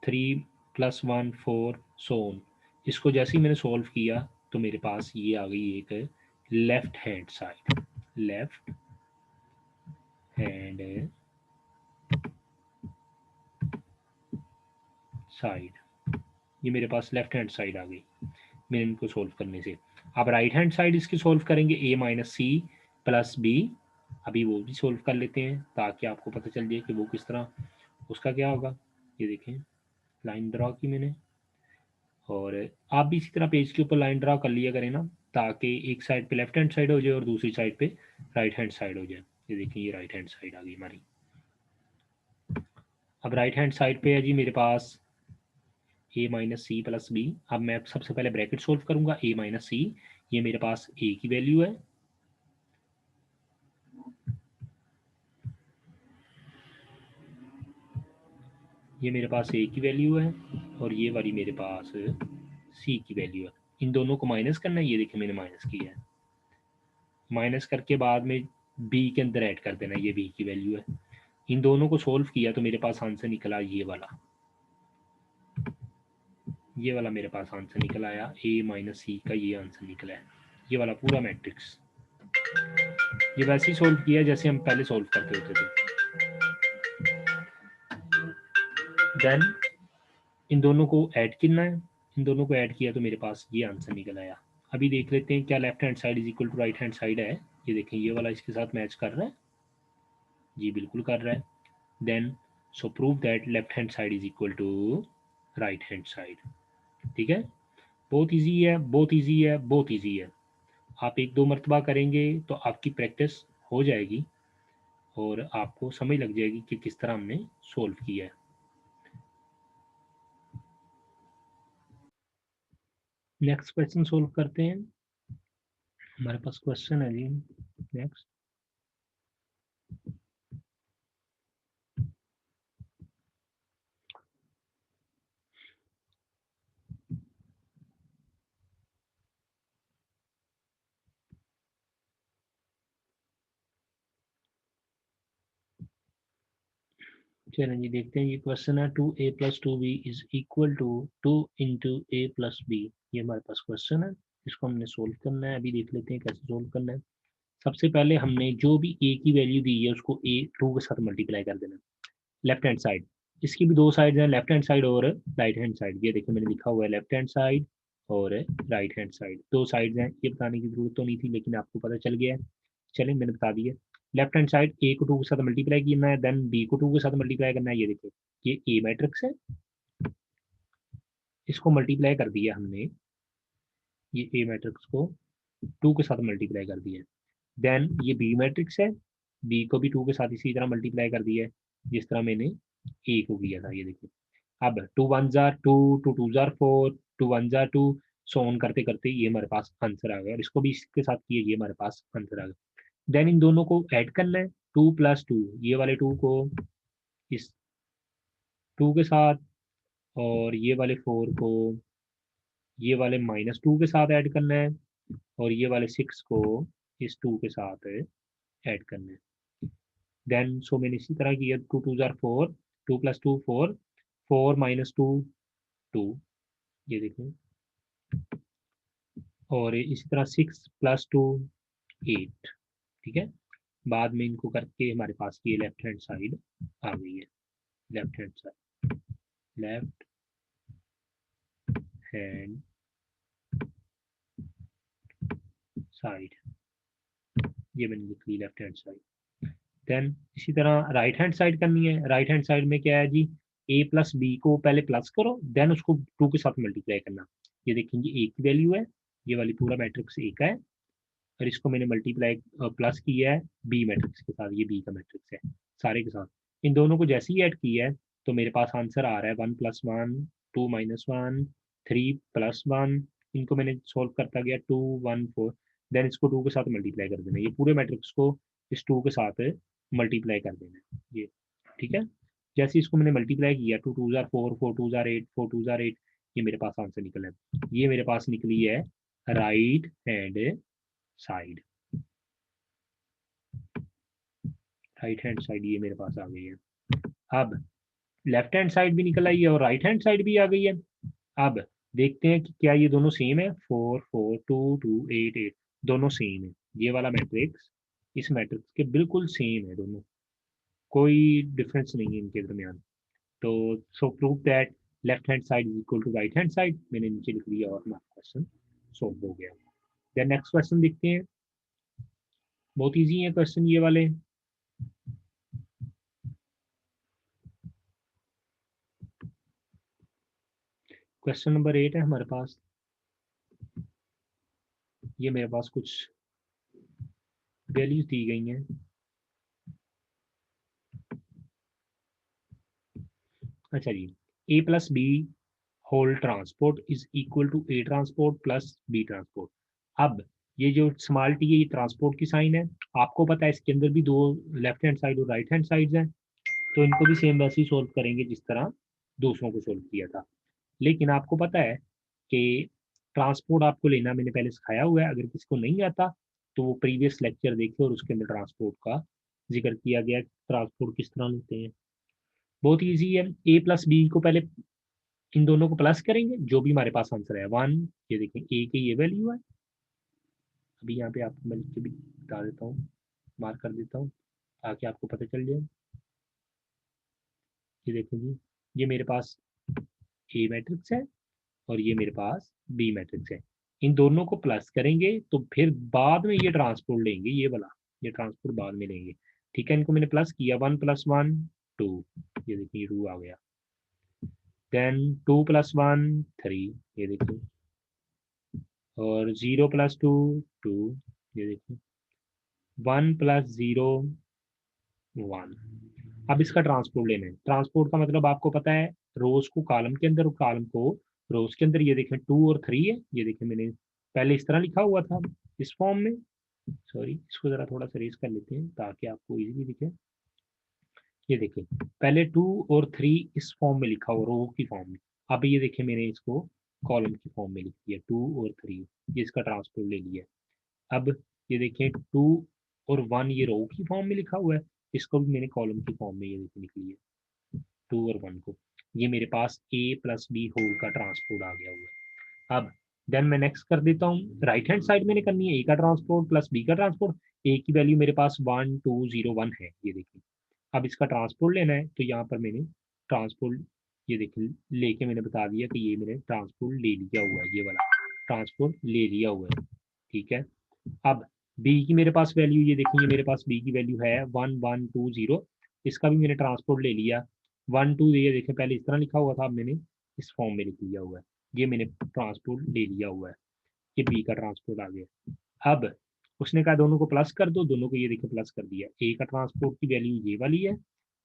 3 प्लस 1 4 सोन। इसको जैसे ही मैंने सॉल्व किया तो मेरे पास ये आ गई एक left hand side, left hand side, ये मेरे पास लेफ्ट हैंड साइड आ गई मैंने इनको सोल्व करने से। अब राइट हैंड साइड इसकी सोल्व करेंगे a minus c plus b. अभी वो भी सोल्व कर लेते हैं ताकि आपको पता चल जाए कि वो किस तरह उसका क्या होगा। ये देखें लाइन ड्रा की मैंने, और आप भी इसी तरह पेज के ऊपर लाइन ड्रा कर लिया करें ना, ताकि एक साइड पे लेफ्ट हैंड साइड हो जाए और दूसरी साइड पे राइट हैंड साइड हो जाए। ये देखिए ये राइट हैंड साइड आ गई हमारी। अब राइट हैंड साइड पे है जी मेरे पास a minus c plus b. अब मैं सबसे पहले ब्रैकेट सोल्व करूंगा a माइनस सी, ये मेरे पास a की वैल्यू है, ये मेरे पास a की वैल्यू है, और ये वाली मेरे पास c की वैल्यू है। इन दोनों को माइनस करना है, ये देखिए मैंने माइनस किया है। माइनस करके बाद में b के अंदर ऐड कर देना, ये b की वैल्यू है। इन दोनों को सोल्व किया तो मेरे पास आंसर निकला ये वाला मेरे पास आंसर निकल आया a माइनस सी का, ये आंसर निकला है ये वाला पूरा मैट्रिक्स। ये वैसे ही सोल्व किया जैसे हम पहले सोल्व करते होते थे। देन इन दोनों को ऐड करना है, इन दोनों को ऐड किया तो मेरे पास ये आंसर निकल आया। अभी देख लेते हैं क्या left hand side is equal to right hand side है। ये देखें ये वाला इसके साथ मैच कर रहा है, जी बिल्कुल कर रहा है। Then so prove that left hand side is equal to right hand side. ठीक है, बहुत ईजी है, बहुत ईजी है, बहुत ईजी है। आप एक दो मरतबा करेंगे तो आपकी प्रैक्टिस हो जाएगी और आपको समझ लग जाएगी कि किस तरह हमने सोल्व किया है। नेक्स्ट क्वेश्चन सोल्व करते हैं। हमारे पास क्वेश्चन है जी नेक्स्ट, चलें जी देखते हैं। ये क्वेश्चन है 2a plus 2b is equal to 2 into a plus b. ये हमारे पास क्वेश्चन है, इसको हमने सोल्व करना है। अभी देख लेते हैं कैसे सोल्व करना है। सबसे पहले हमने जो भी a की वैल्यू दी है उसको a 2 के साथ मल्टीप्लाई कर देना लेफ्ट हैंड साइड। इसकी भी दो साइड हैं, लेफ्ट हैंड साइड और राइट हैंड साइड। ये देखिए मैंने लिखा हुआ है लेफ्ट हैंड साइड और राइट हैंड साइड, दो साइड्स हैं। ये बताने की जरूरत तो नहीं थी लेकिन आपको पता चल गया है। चलिए मैंने बता दिया। लेफ्ट हैंड साइड ए को 2 के साथ मल्टीप्लाई करना है, देन बी को 2 के साथ मल्टीप्लाई करना है। ये देखिए ये ए मैट्रिक्स है, इसको मल्टीप्लाई कर दिया हमने, ये ए मैट्रिक्स को 2 के साथ मल्टीप्लाई कर दिया। देन ये बी मैट्रिक्स है, बी को भी 2 के साथ इसी तरह मल्टीप्लाई कर दिया है जिस तरह मैंने ए को किया था। ये देखिए अब 2 1 jar 2, 2 2 jar 4, 2 1 jar 2, so on करते करते ये हमारे पास आंसर आ गया, और इसको भी इसके साथ किए, ये हमारे पास आंसर आ गया। देन इन दोनों को ऐड करना है, 2 प्लस 2, ये वाले 2 को इस 2 के साथ, और ये वाले 4 को ये वाले -2 के साथ ऐड करना है, और ये वाले 6 को इस 2 के साथ ऐड करना है। देन सो मैंने इसी तरह किया, 2 2 जार 4, 2 प्लस 2 4, 4 -2 2, ये देखें, और इसी तरह 6 प्लस 2 8। ठीक है, बाद में इनको करके हमारे पास ये लेफ्ट हैंड साइड आ गई है। Left hand side, left hand side, ये मैंने लिख ली लेफ्ट हैंड साइड। देन इसी तरह राइट हैंड साइड करनी है। राइट हैंड साइड में क्या है जी, ए प्लस बी को पहले प्लस करो, देन उसको 2 के साथ मल्टीप्लाई करना। ये देखेंगे ए की वैल्यू है, ये वाली पूरा मैट्रिक्स ए का है, और इसको मैंने मल्टीप्लाई प्लस किया है बी मैट्रिक्स के साथ, ये बी का मैट्रिक्स है सारे के साथ। इन दोनों को जैसे ही ऐड किया है तो मेरे पास आंसर आ रहा है 1 + 1, 2 - 1, 3 + 1। इनको मैंने सोल्व करता गया, 2 1 4, देन इसको 2 के साथ मल्टीप्लाई कर देना, ये पूरे मैट्रिक्स को इस 2 के साथ मल्टीप्लाई कर देना ये। ठीक है, जैसे इसको मैंने मल्टीप्लाई किया, 2 2 जार 4, 4 2 जार 8, 4 2 जार 8, ये मेरे पास आंसर निकला है। ये मेरे पास निकली है right hand side. Right hand side ये मेरे पास आ गई है। अब लेफ्ट हैंड साइड भी निकल आई है और राइट हैंड साइड भी आ गई है। अब देखते हैं कि क्या ये दोनों सेम है। 4 4 2 2 8 8, दोनों सेम है। ये वाला मैट्रिक्स इस मैट्रिक्स के बिल्कुल सेम है दोनों, कोई डिफरेंस नहीं है इनके दरमियान। तो so prove that left hand side is equal to right hand side, मैंने नीचे लिख लिया और हमारा क्वेश्चन सॉल्व हो गया। देन नेक्स्ट क्वेश्चन देखते हैं, बहुत ईजी है क्वेश्चन ये वाले। क्वेश्चन नंबर 8 है हमारे पास। ये मेरे पास कुछ वैल्यूज दी गई हैं। अच्छा जी, A plus B whole transpose is equal to A transpose plus B transpose. अब ये जो स्मॉल टी है ये ट्रांसपोर्ट की साइन है, आपको पता है इसके अंदर भी दो लेफ्ट हैंड साइड और राइट हैंड साइड्स हैं, तो इनको भी सेम वैसे ही सोल्व करेंगे जिस तरह दूसरों को सोल्व किया था। लेकिन आपको पता है कि ट्रांसपोर्ट आपको लेना मैंने पहले सिखाया हुआ है, अगर किसी को नहीं आता तो वो प्रीवियस लेक्चर देखे और उसके अंदर ट्रांसपोर्ट का जिक्र किया गया, ट्रांसपोर्ट किस तरह लेते हैं। बहुत ईजी है, ए प्लस बी को पहले इन दोनों को प्लस करेंगे, जो भी हमारे पास आंसर है 1। ये देखें ए की ये वैल्यू है, अभी यहाँ पे आपको मैं लिख के भी बता देता हूँ, मार्क कर देता हूँ ताकि आपको पता चल जाए। ये देखें जी, ये मेरे पास ए मैट्रिक्स है और ये मेरे पास बी मैट्रिक्स है। इन दोनों को प्लस करेंगे तो फिर बाद में ये ट्रांसपोर्ट लेंगे, ये वाला ये ट्रांसपोर्ट बाद में लेंगे। ठीक है, इनको मैंने प्लस किया, 1 + 1 2, ये देखिए 2 आ गया। देन 2 + 1 3, ये देखिए, और 0 + 2 2, ये देखिए, 1 + 0 1। अब इसका ट्रांसपोर्ट लेना है। ट्रांसपोर्ट का मतलब आपको पता है, रोज को कॉलम के अंदर और कॉलम को रोज के अंदर। ये देखें 2 और 3 है, ये देखें मैंने पहले इस तरह लिखा हुआ था इस फॉर्म में। सॉरी, इसको जरा थोड़ा सा रेज कर लेते हैं ताकि आपको इजीली दिखे। ये देखें पहले 2 और 3 इस फॉर्म में लिखा हुआ, रो की फॉर्म में। अब ये देखें मैंने इसको कॉलम की फॉर्म में लिख दिया, 2 और 3, ये इसका ट्रांसपोर्ट ले लिया। अब ये देखें 2 और 1 ये रो की फॉर्म में लिखा हुआ है, इसको भी मैंने कॉलम की फॉर्म में ये देखिए लिख लिया, 2 और 1 को। ये मेरे पास ए प्लस बी होल का ट्रांसपोर्ट आ गया हुआ है। अब देन मैं नेक्स्ट कर देता हूँ, राइट हैंड साइड मैंने करनी है ए का ट्रांसपोर्ट प्लस बी का ट्रांसपोर्ट। ए की वैल्यू मेरे पास 1 2 0 1 है, ये देखिए। अब इसका ट्रांसपोर्ट लेना है तो यहाँ पर मैंने ट्रांसपोर्ट, ये देखिए लेके मैंने बता दिया कि ये मैंने ट्रांसपोर्ट ले लिया हुआ है, ये वाला ट्रांसपोर्ट ले लिया हुआ है। ठीक है, अब बी की मेरे पास वैल्यू, ये देखिए मेरे पास बी की वैल्यू है 1120, इसका भी मैंने ट्रांसपोर्ट ले लिया 12, ये देखें पहले इस तरह लिखा हुआ था, अब मैंने इस फॉर्म में लिख लिया हुआ है, ये मैंने ट्रांसपोर्ट ले लिया हुआ है, ये बी का ट्रांसपोर्ट आ गया। अब उसने कहा दोनों को प्लस कर दो, दोनों को ये देखिए प्लस कर दिया, ए का ट्रांसपोर्ट की वैल्यू ये वाली है,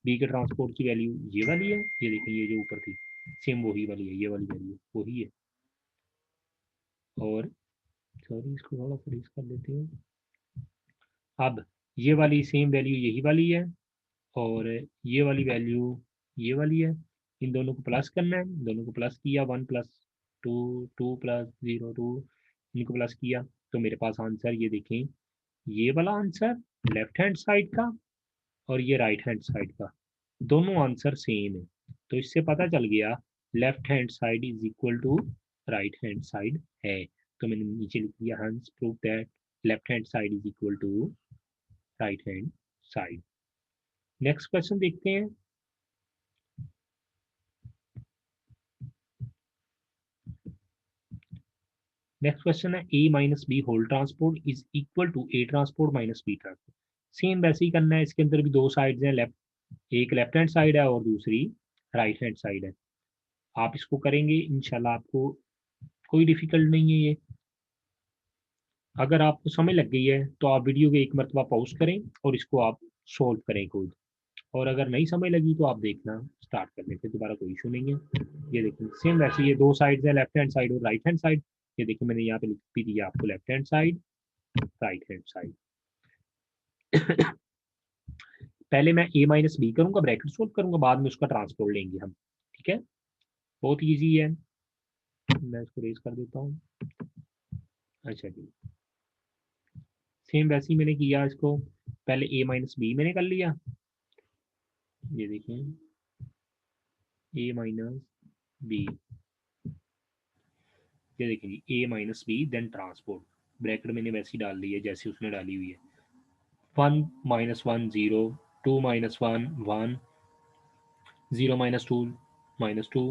बी के ट्रांसपोर्ट की वैल्यू ये वाली है, ये देखिए ये जो ऊपर थी सेम वही वाली है, ये वाली वैल्यू वही है। और सॉरी इसको थोड़ा सा रीस कर लेते हैं। अब ये वाली सेम वैल्यू यही वाली है, और ये वाली वैल्यू ये वाली है, इन दोनों को प्लस करना है, दोनों को प्लस किया, 1+2, 2+0 2, इनको प्लस किया, तो मेरे पास आंसर ये देखें, ये वाला आंसर लेफ्ट हैंड साइड का और ये राइट हैंड साइड का, दोनों आंसर सेम है। तो इससे पता चल गया left hand side is equal to right hand side है। तो मैंने नीचे लिख दिया hence prove that left hand side is equal to right hand side. Next question देखते हैं। नेक्स्ट क्वेश्चन है A minus B whole transpose is equal to A transpose minus B transpose. Same वैसे ही करना है, इसके अंदर भी दो साइड्स हैं, लेफ्ट एक लेफ्ट हैंड साइड है और दूसरी राइट हैंड साइड है। आप इसको करेंगे इंशाल्लाह, आपको कोई डिफिकल्ट नहीं है ये। अगर आपको समय लग गई है तो आप वीडियो को एक मरतबा पॉज करें और इसको आप सोल्व करें खुद, और अगर नहीं समय लगी तो आप देखना स्टार्ट कर दें, फिर दोबारा कोई इशू नहीं है। ये देखिए सेम वैसे ये दो साइड्स है, लेफ्ट हैंड साइड और राइट हैंड साइड। ये देखिए मैंने यहाँ पे लिख भी दिया आपको left hand side right hand side. पहले मैं ए माइनस बी करूंगा, ब्रैकेट सोल्व करूंगा, बाद में उसका ट्रांसपोर्ट लेंगे हम। ठीक है, बहुत ईजी है, मैं इसको रेज कर देता हूँ। अच्छा जी, सेम वैसे ही मैंने किया इसको, पहले ए माइनस बी मैंने कर लिया, ये देखिए ए माइनस बी, ये देखिए जी A minus B then transpose, bracket मैंने वैसी डाल ली है जैसी उसने डाली हुई है, 1 - 1 0, 2 - 1 1, 0 - 2 -2,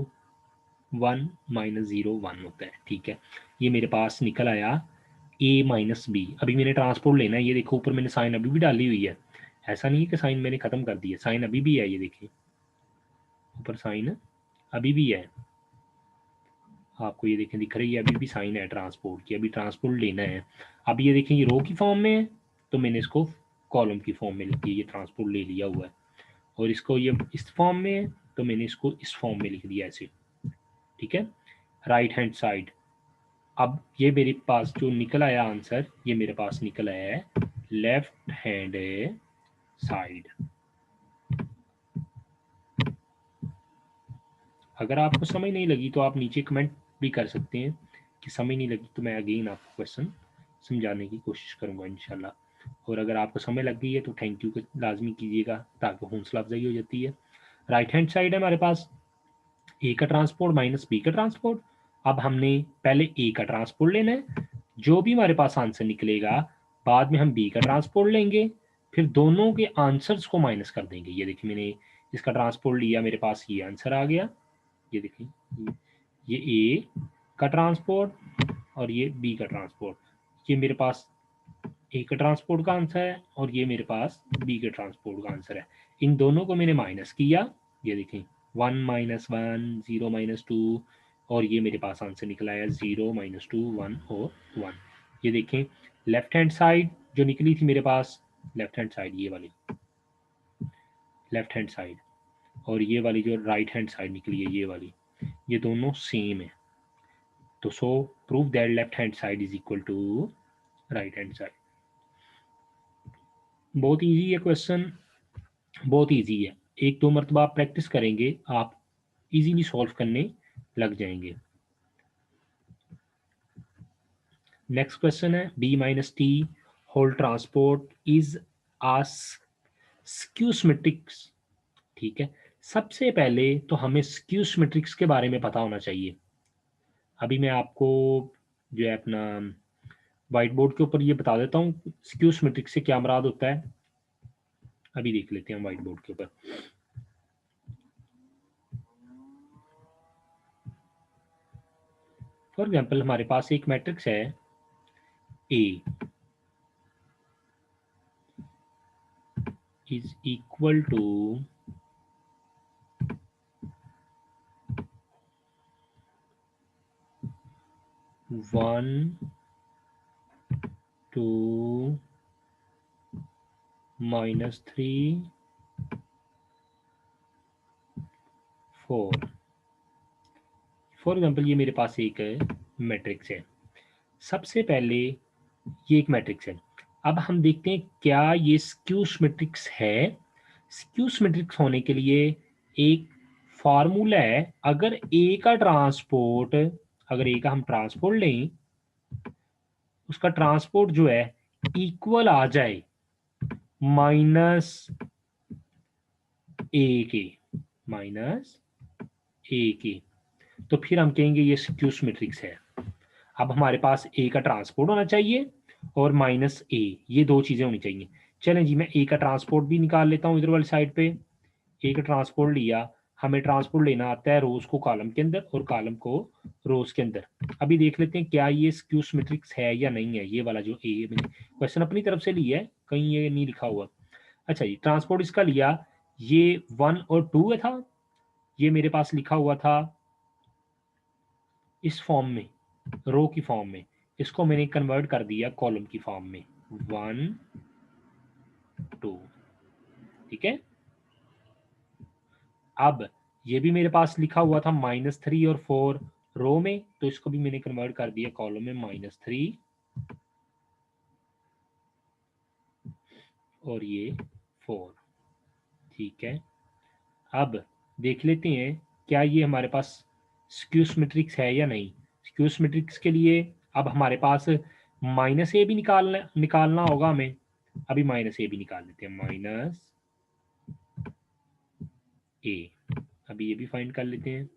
1 - 0 1 होता है। ठीक है, ये मेरे पास निकल आया ए माइनस बी। अभी मैंने ट्रांसपोर्ट लेना है, ये देखो ऊपर मैंने साइन अभी भी डाली हुई है, ऐसा नहीं है कि साइन मैंने खत्म कर दिया, साइन अभी भी है, ये देखिए ऊपर साइन अभी भी है, आपको ये देखें दिख रही है, अभी भी साइन है ट्रांसपोर्ट की, अभी ट्रांसपोर्ट लेना है। अब ये देखें ये रो की फॉर्म में है, तो मैंने इसको कॉलम की फॉर्म में लिख दिया, ये ट्रांसपोर्ट ले लिया हुआ है, और इसको ये इस फॉर्म में है तो मैंने इसको इस फॉर्म में लिख दिया ऐसे। ठीक है, राइट हैंड साइड, अब ये मेरे पास जो निकल आया आंसर, ये मेरे पास निकल आया है लेफ्ट हैंड साइड। अगर आपको समझ नहीं लगी तो आप नीचे कमेंट भी कर सकते हैं कि समझ नहीं लगी, तो मैं अगेन आपको क्वेश्चन समझाने की कोशिश करूंगा इंशाल्लाह। और अगर आपको समय लग गई है तो थैंक यू लाजमी कीजिएगा, ताकि हौसला अफजाई हो जाती है। राइट हैंड साइड है हमारे पास ए का ट्रांसपोर्ट माइनस बी का ट्रांसपोर्ट। अब हमने पहले ए का ट्रांसपोर्ट लेना है, जो भी हमारे पास आंसर निकलेगा बाद में हम बी का ट्रांसपोर्ट लेंगे, फिर दोनों के आंसर्स को माइनस कर देंगे। ये देखिए मैंने इसका ट्रांसपोर्ट लिया, मेरे पास ये आंसर आ गया, ये देखिए ये ए का ट्रांसपोर्ट और ये बी का ट्रांसपोर्ट, ये मेरे पास ए के ट्रांसपोर्ट का आंसर है और ये मेरे पास बी के ट्रांसपोर्ट का आंसर है। इन दोनों को मैंने माइनस किया, ये देखें 1 - 1 0 - 2, और ये मेरे पास आंसर निकला है 0 - 2 1 और 1। ये देखें लेफ्ट हैंड साइड जो निकली थी मेरे पास, लेफ्ट हैंड साइड ये वाली लेफ्ट हैंड साइड, और ये वाली जो राइट हैंड साइड निकली है ये वाली, ये दोनों सेम है। तो so prove that left hand side is equal to right hand side. बहुत इजी है क्वेश्चन, बहुत इजी है, एक दो मरतबा आप प्रैक्टिस करेंगे आप इजीली सॉल्व करने लग जाएंगे। नेक्स्ट क्वेश्चन है B minus T whole transpose is as skew symmetric. ठीक है, सबसे पहले तो हमें स्क्यूसमेट्रिक्स के बारे में पता होना चाहिए। अभी मैं आपको जो है अपना व्हाइट बोर्ड के ऊपर ये बता देता हूँ स्क्यूसमेट्रिक्स से क्या मुराद होता है। अभी देख लेते हैं व्हाइट बोर्ड के ऊपर। फॉर एग्जाम्पल हमारे पास एक मैट्रिक्स है A is equal to 1 2 -3 4। For example ये मेरे पास एक मैट्रिक्स है। सबसे पहले ये एक मैट्रिक्स है। अब हम देखते हैं क्या ये स्क्यूस मैट्रिक्स है। स्क्यूस मैट्रिक्स होने के लिए एक फार्मूला है। अगर ए का हम ट्रांसपोर्ट लें, उसका ट्रांसपोर्ट जो है इक्वल आ जाए माइनस ए के माइनस ए के, तो फिर हम कहेंगे ये स्क्यूस मैट्रिक्स है। अब हमारे पास ए का ट्रांसपोर्ट होना चाहिए और माइनस ए, ये दो चीज़ें होनी चाहिए। चलें जी, मैं ए का ट्रांसपोर्ट भी निकाल लेता हूँ इधर वाली साइड पे। ए का ट्रांसपोर्ट लिया, हमें ट्रांसपोर्ट लेना आता है रोज को कॉलम के अंदर और कॉलम को रोज के अंदर। अभी देख लेते हैं क्या ये स्क्यूस मैट्रिक्स है या नहीं है। ये वाला जो ए मैंने क्वेश्चन अपनी तरफ से लिया है, कहीं ये नहीं लिखा हुआ। अच्छा जी, ट्रांसपोर्ट इसका लिया, ये 1 और 2 था, ये मेरे पास लिखा हुआ था इस फॉर्म में, रो की फॉर्म में। इसको मैंने कन्वर्ट कर दिया कॉलम की फॉर्म में, 1 2। ठीक है, अब ये भी मेरे पास लिखा हुआ था -3 और 4 रो में, तो इसको भी मैंने कन्वर्ट कर दिया कॉलम में, -3 और ये 4। ठीक है, अब देख लेते हैं क्या ये हमारे पास स्क्यूस मैट्रिक्स है या नहीं। स्क्यूस मैट्रिक्स के लिए अब हमारे पास माइनस ए भी निकालना होगा हमें। अभी माइनस ए भी निकाल लेते हैं, माइनस ए। अभी ये भी फाइंड कर लेते हैं।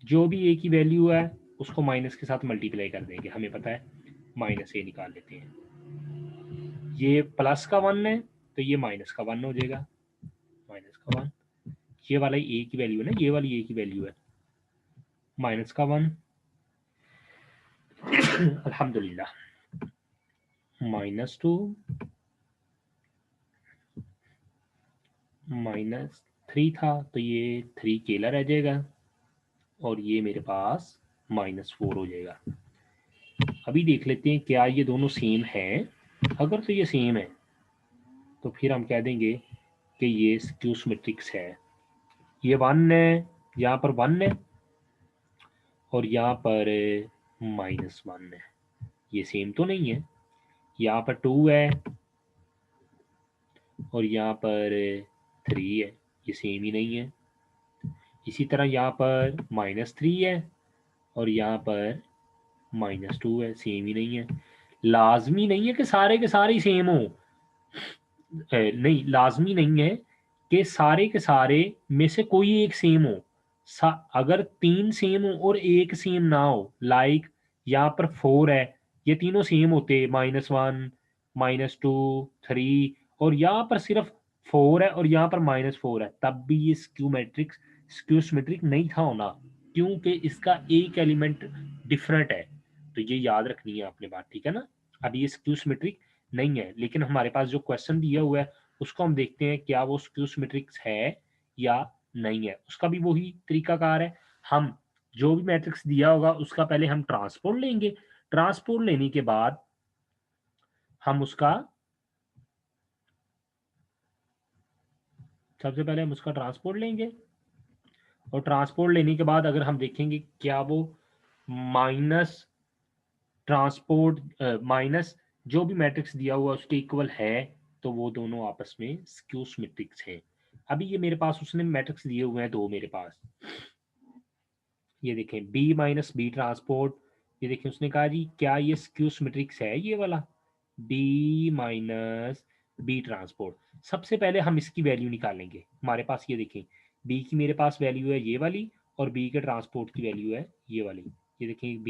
जो भी ए की वैल्यू है उसको माइनस के साथ मल्टीप्लाई कर देंगे, हमें पता है। माइनस ए निकाल लेते हैं। ये प्लस का 1 है तो ये माइनस का 1 हो जाएगा, माइनस का 1। ये वाला ए की वैल्यू है ना, ये वाली ए की वैल्यू है माइनस का 1। अल्हम्दुलिल्लाह। -2 -3 था तो ये 3 केला रह जाएगा और ये मेरे पास -4 हो जाएगा। अभी देख लेते हैं क्या ये दोनों सेम हैं। अगर तो ये सेम है तो फिर हम कह देंगे कि ये स्क्यूस मैट्रिक्स है। ये 1 है, यहाँ पर 1 है और यहाँ पर -1 है, ये सेम तो नहीं है। यहाँ पर 2 है और यहाँ पर 3 है, ये सेम ही नहीं है। इसी तरह यहाँ पर -3 है और यहाँ पर -2 है, सेम ही नहीं है। लाजमी नहीं है कि सारे के सारे ही सेम हो, नहीं लाजमी नहीं है कि सारे के सारे में से कोई एक सेम हो। अगर 3 सेम हो और एक सेम ना हो, लाइक यहाँ पर 4 है, ये तीनों सेम होते, -1 -2 3, और यहाँ पर सिर्फ 4 है और यहाँ पर -4 है, तब भी ये स्क्यूस मैट्रिक नहीं था होना, क्योंकि इसका एक एलिमेंट डिफरेंट है। तो ये याद रखनी है आपने बात, ठीक है ना। अब ये स्क्यूस मैट्रिक नहीं है, लेकिन हमारे पास जो क्वेश्चन दिया हुआ है उसको हम देखते हैं क्या वो स्क्यूस मैट्रिक्स है या नहीं है। उसका भी वही तरीकाकार है, हम जो भी मैट्रिक्स दिया होगा उसका पहले हम ट्रांसपोर्ट लेंगे। ट्रांसपोर्ट लेने के बाद हम उसका सबसे पहले हम उसका ट्रांसपोर्ट लेंगे और ट्रांसपोर्ट लेने के बाद अगर हम देखेंगे क्या वो माइनस माइनस जो भी मैट्रिक्स दिया हुआ उसके इक्वल है, तो वो दोनों आपस में स्क्यूस मैट्रिक्स है। अभी ये मेरे पास उसने मैट्रिक्स दिए हुए हैं दो मेरे पास, ये देखें B - B ट्रांसपोर्ट। ये देखें उसने कहा जी क्या ये स्क्यूस मैट्रिक्स है, ये वाला B - B ट्रांसपोर्ट। सबसे पहले हम इसकी वैल्यू निकालेंगे। हमारे पास ये देखें B की मेरे पास वैल्यू है ये वाली और B के ट्रांसपोर्ट की वैल्यू है ये वाली। ये देखें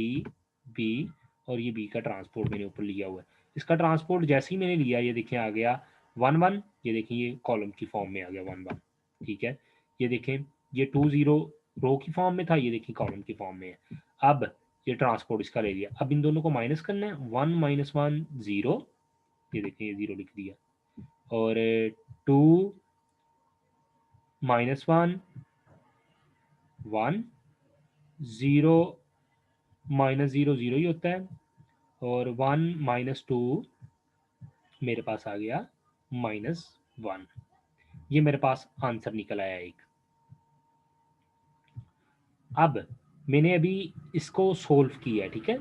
B और ये B का ट्रांसपोर्ट मैंने ऊपर लिया हुआ है। इसका ट्रांसपोर्ट जैसे ही मैंने लिया ये देखें आ गया 1 1। ये देखें ये कॉलम की फॉर्म में आ गया 1 1। ठीक है, ये देखें ये 2 0 रो की फॉर्म में था, ये देखिए कॉलम की फॉर्म में है। अब ये ट्रांसपोर्ट इसका ले लिया। अब इन दोनों को माइनस करना है, 1 - 1 0, ये देखिए ये 0 लिख दिया, और 2 - 1 1, 0 - 0 0 ही होता है, और 1 - 2 मेरे पास आ गया -1। ये मेरे पास आंसर निकल आया एक। अब मैंने अभी इसको सोल्व किया है, ठीक है।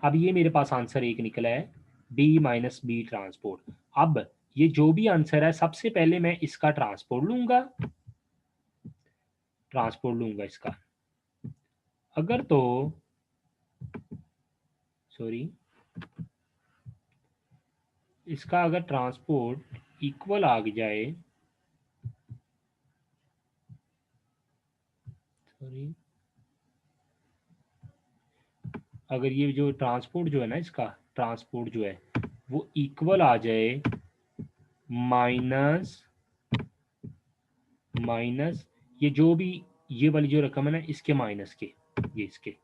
अब ये मेरे पास आंसर एक निकला है, b - b ट्रांसपोर्ट। अब ये जो भी आंसर है, सबसे पहले मैं इसका ट्रांसपोर्ट लूंगा इसका। अगर तो सॉरी, इसका अगर ट्रांसपोर्ट इक्वल आ जाए, सॉरी, अगर ये जो ट्रांसपोर्ट जो है ना, इसका ट्रांसपोर्ट जो है वो इक्वल आ जाए माइनस ये जो भी ये वाली जो रकम है ना, इसके माइनस के, ये इसके,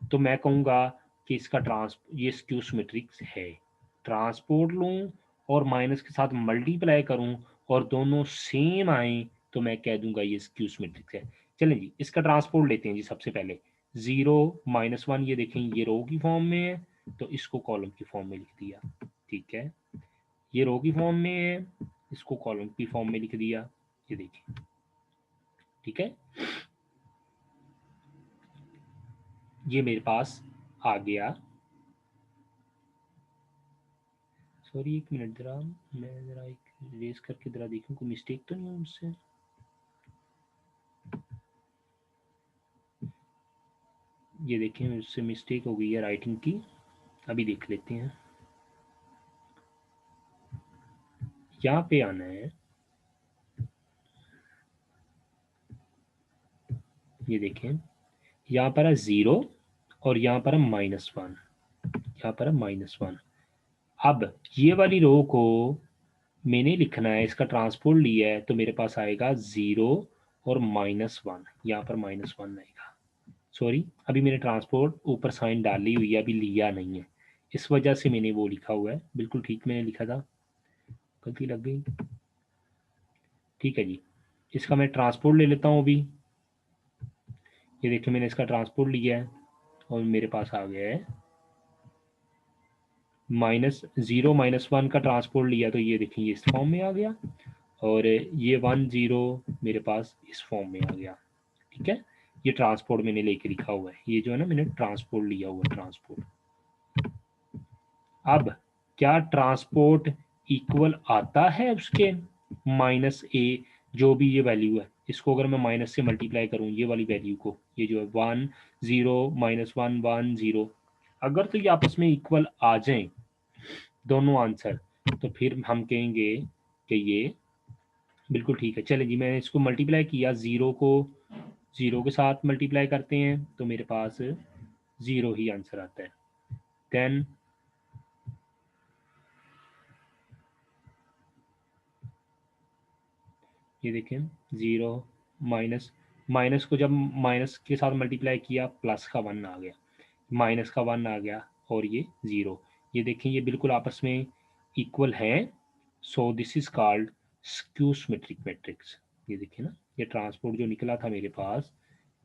तो मैं कहूँगा कि इसका ये स्क्यू सिमेट्रिक है। ट्रांसपोर्ट लूँ और माइनस के साथ मल्टीप्लाई करूँ और दोनों सेम आए तो मैं कह दूंगा ये स्क्यू सिमेट्रिक है। चलें जी, इसका ट्रांसपोर्ट लेते हैं जी। सबसे पहले 0 - 1, ये देखें ये रो की फॉर्म में है, तो इसको कॉलम की फॉर्म में लिख दिया, ठीक है। ये रो की फॉर्म में है, इसको कॉलम की फॉर्म में लिख दिया, ये देखिए, ठीक है। ये मेरे पास आ गया। सॉरी, एक मिनट जरा, मैं जरा एक रेस करके जरा देखूं कोई मिस्टेक तो नहीं है मुझसे। ये देखें मुझसे मिस्टेक हो गई है राइटिंग की, अभी देख लेते हैं। यहाँ पे आना है, ये देखें यहाँ पर है 0 और यहाँ पर है -1, यहाँ पर है -1। अब ये वाली रो को मैंने लिखना है, इसका ट्रांसपोर्ट लिया है, तो मेरे पास आएगा 0 और -1, यहाँ पर -1 आएगा। सॉरी, अभी मैंने ट्रांसपोर्ट ऊपर साइन डाली हुई है, अभी लिया नहीं है, इस वजह से मैंने वो लिखा हुआ है। बिल्कुल ठीक मैंने लिखा था, गलती लग गई। ठीक है जी, इसका मैं ट्रांसपोर्ट ले लेता हूँ अभी। ये देखिए मैंने इसका ट्रांसपोर्ट लिया है और मेरे पास आ गया है -0 - 1 का ट्रांसपोर्ट लिया, तो ये देखिए ये इस फॉर्म में आ गया, और ये 1 0 मेरे पास इस फॉर्म में आ गया, ठीक है। ये ट्रांसपोर्ट मैंने लेके लिखा हुआ है, ये जो है ना मैंने ट्रांसपोर्ट लिया हुआ है, ट्रांसपोर्ट। अब क्या ट्रांसपोर्ट इक्वल आता है उसके -a, जो भी ये वैल्यू है, इसको अगर मैं माइनस से मल्टीप्लाई करूं, ये वाली वैल्यू को, ये जो है 1 0 -1 1 0, अगर तो ये आपस में इक्वल आ जाएं दोनों आंसर, तो फिर हम कहेंगे कि ये बिल्कुल ठीक है। चले जी, मैंने इसको मल्टीप्लाई किया, 0 को 0 के साथ मल्टीप्लाई करते हैं तो मेरे पास 0 ही आंसर आता है। देन ये देखें 0 माइनस को जब माइनस के साथ मल्टीप्लाई किया, प्लस का 1 आ गया, माइनस का 1 आ गया, और ये 0। ये देखें ये बिल्कुल आपस में इक्वल है, so this is called skew symmetric matrix. ये देखिए ना, ये ट्रांसपोर्ट जो निकला था मेरे पास,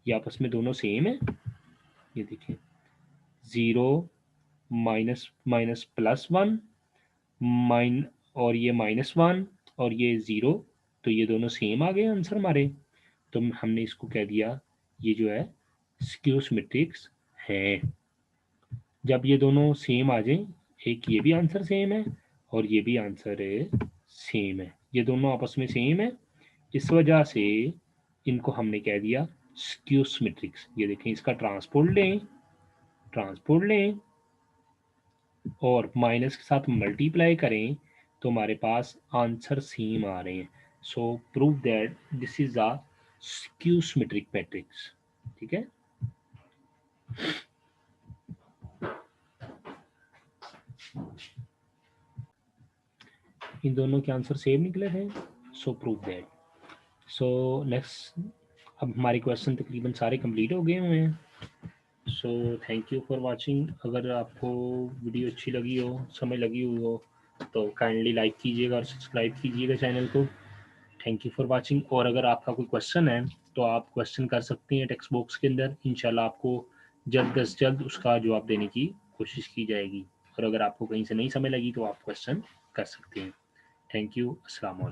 ये आपस में दोनों सेम है। ये देखिए 0 माइनस माइनस +1 माइन, और ये -1 और ये 0, तो ये दोनों सेम आ गए आंसर हमारे। तो हमने इसको कह दिया ये जो है स्क्यू सिमेट्रिक्स है। जब ये दोनों सेम आ जाए, एक ये भी आंसर सेम है और ये भी आंसर सेम है, ये दोनों आपस में सेम है, इस वजह से इनको हमने कह दिया स्क्यू सिमेट्रिक्स। ये देखें इसका ट्रांसपोर्ट लें और माइनस के साथ मल्टीप्लाई करें तो हमारे पास आंसर सेम आ रहे हैं। सो prove that this is a skew symmetric matrix, ठीक है। इन दोनों के आंसर सेम निकले थे, सो प्रूव दैट। सो नेक्स्ट, अब हमारे क्वेश्चन तकरीबन सारे कंप्लीट हो गए हुए हैं। So thank you for watching. अगर आपको वीडियो अच्छी लगी हो, समय लगी हुई हो, तो काइंडली लाइक कीजिएगा और सब्सक्राइब कीजिएगा चैनल को। Thank you for watching. और अगर आपका कोई क्वेश्चन है तो आप क्वेश्चन कर सकते हैं टेक्स्ट बॉक्स के अंदर, इंशाल्लाह आपको जल्द से जल्द उसका जवाब देने की कोशिश की जाएगी। और अगर आपको कहीं से नहीं समझ लगी तो आप क्वेश्चन कर सकते हैं। Thank you. अस्सलाम वालेकुम।